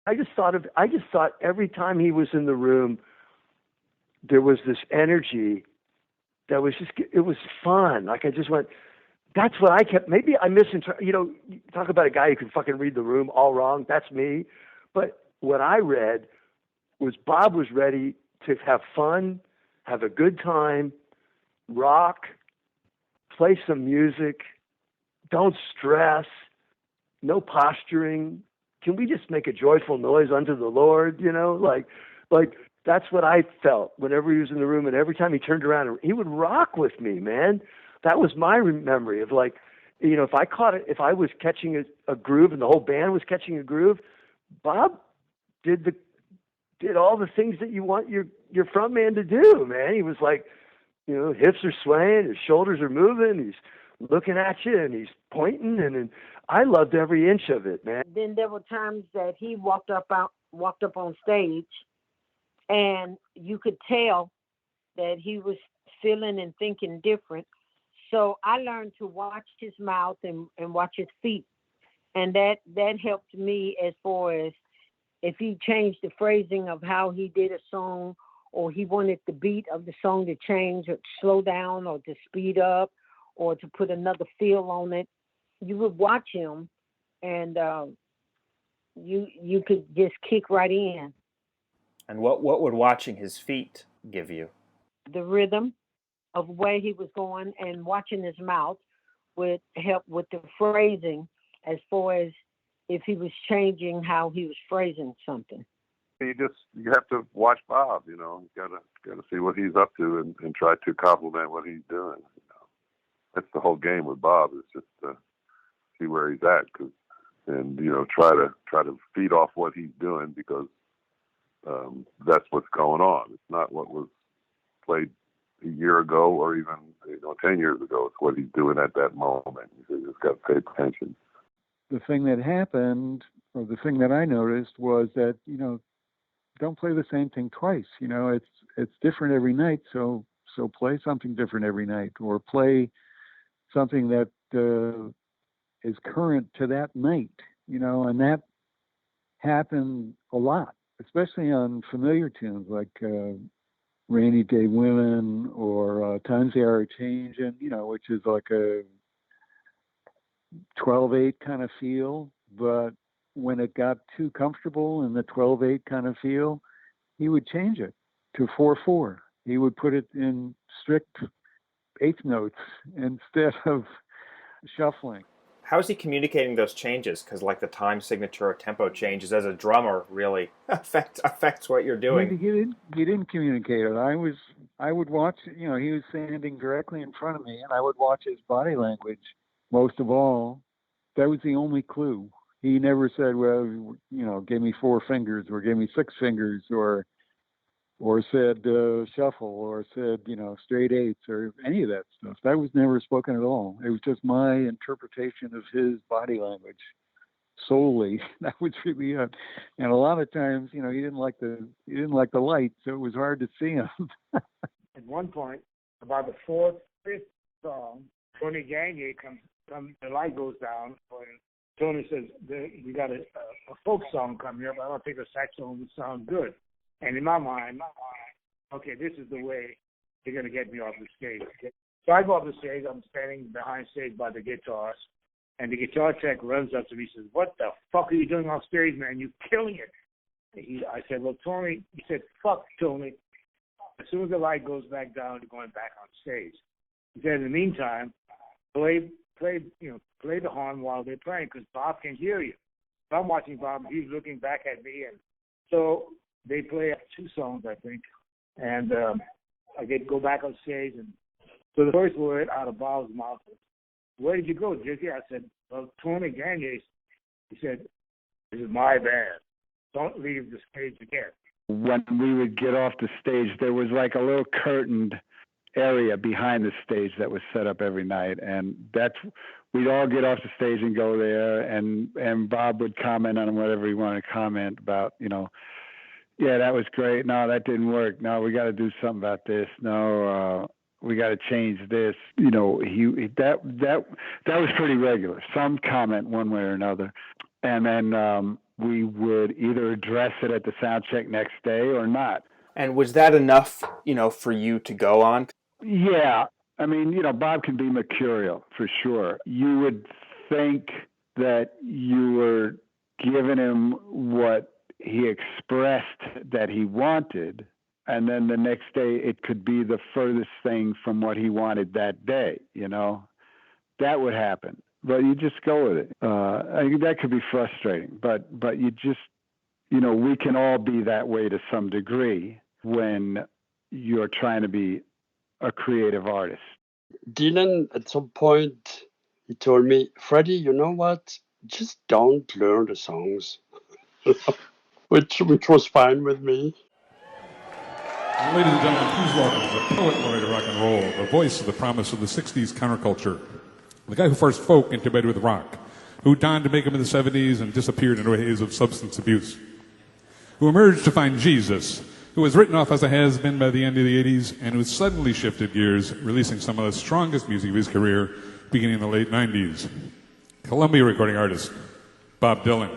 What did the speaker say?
I just thought every time he was in the room, there was this energy that was just, it was fun. Like I just went, that's what I kept, maybe I misinterpreted, you talk about a guy who can fucking read the room all wrong. That's me. But what I read was Bob was ready to have fun, have a good time, rock, play some music, don't stress, no posturing. Can we just make a joyful noise unto the Lord? Like that's what I felt whenever he was in the room, and every time he turned around, he would rock with me, man. That was my memory of like, if I caught it, if I was catching a groove and the whole band was catching a groove, Bob did all the things that you want your frontman to do, man. He was like, hips are swaying, his shoulders are moving, he's looking at you and he's pointing, and I loved every inch of it, man. Then there were times that he walked up on stage, and you could tell that he was feeling and thinking different. So I learned to watch his mouth and watch his feet, and that helped me as far as if he changed the phrasing of how he did a song, or he wanted the beat of the song to change or slow down or to speed up or to put another feel on it. You would watch him, and you could just kick right in. And what would watching his feet give you? The rhythm of where he was going, and watching his mouth would help with the phrasing as far as if he was changing how he was phrasing something. You have to watch Bob, you gotta see what he's up to and try to complement what he's doing. That's the whole game with Bob, is just to see where he's at, and try to feed off what he's doing, because that's what's going on. It's not what was played a year ago or even 10 years ago. It's what he's doing at that moment. You just got to pay attention. The thing that happened, or the thing that I noticed, was that don't play the same thing twice. It's different every night, so play something different every night, or play something that is current to that night. And that happened a lot, especially on familiar tunes like Rainy Day Women or Times They Are Changing, which is like a 12/8 kind of feel. But when it got too comfortable in the 12/8 kind of feel, he would change it to 4/4. He would put it in strict eighth notes instead of shuffling. How is he communicating those changes? Because like the time signature or tempo changes as a drummer really affects what you're doing. He didn't communicate it. I would watch, he was standing directly in front of me, and I would watch his body language most of all. That was the only clue. He never said, well, give me 4 fingers, or give me 6 fingers, or said shuffle, or said, straight eights, or any of that stuff. That was never spoken at all. It was just my interpretation of his body language solely. That was really it. And a lot of times, he didn't like the light, so it was hard to see him. At one point, about the 4th, 5th song, Tony Gagne comes, the light goes down, and Tony says, we got a folk song coming up. I don't think a saxophone would sound good. And in my mind, okay, this is the way they're going to get me off the stage. So I go off the stage. I'm standing behind stage by the guitars, and the guitar tech runs up to me and says, what the fuck are you doing off stage, man? You're killing it. I said, well, Tony, he said, fuck, Tony. As soon as the light goes back down, you're going back on stage. He said, in the meantime, play the horn while they're playing, because Bob can hear you. So I'm watching Bob, he's looking back at me, and so they play 2 songs, I think, and I go back on stage, and so the first word out of Bob's mouth was, where did you go, Dickie? I said, well, Tony Gagne. He said, this is my band. Don't leave the stage again. When we would get off the stage, there was like a little curtained area behind the stage that was set up every night, and we'd all get off the stage and go there, and Bob would comment on whatever he wanted to comment about, yeah, that was great. No, that didn't work. No, we got to do something about this. No, we got to change this. That was pretty regular. Some comment one way or another, and then we would either address it at the sound check next day or not. And was that enough, for you to go on? Yeah. I mean, Bob can be mercurial for sure. You would think that you were giving him what he expressed that he wanted, and then the next day it could be the furthest thing from what he wanted that day, That would happen. But you just go with it. I think that could be frustrating, but you just, we can all be that way to some degree when you're trying to be a creative artist. Dylan, at some point, he told me, Freddy, you know what? Just don't learn the songs, which was fine with me. Ladies and gentlemen, please welcome the poet laureate of rock and roll, the voice of the promise of the 60s counterculture, the guy who first folk into bed with rock, who donned makeup in the 70s and disappeared into a haze of substance abuse, who emerged to find Jesus, who was written off as a has-been by the end of the 80s, and who suddenly shifted gears, releasing some of the strongest music of his career beginning in the late 90s. Columbia recording artist, Bob Dylan.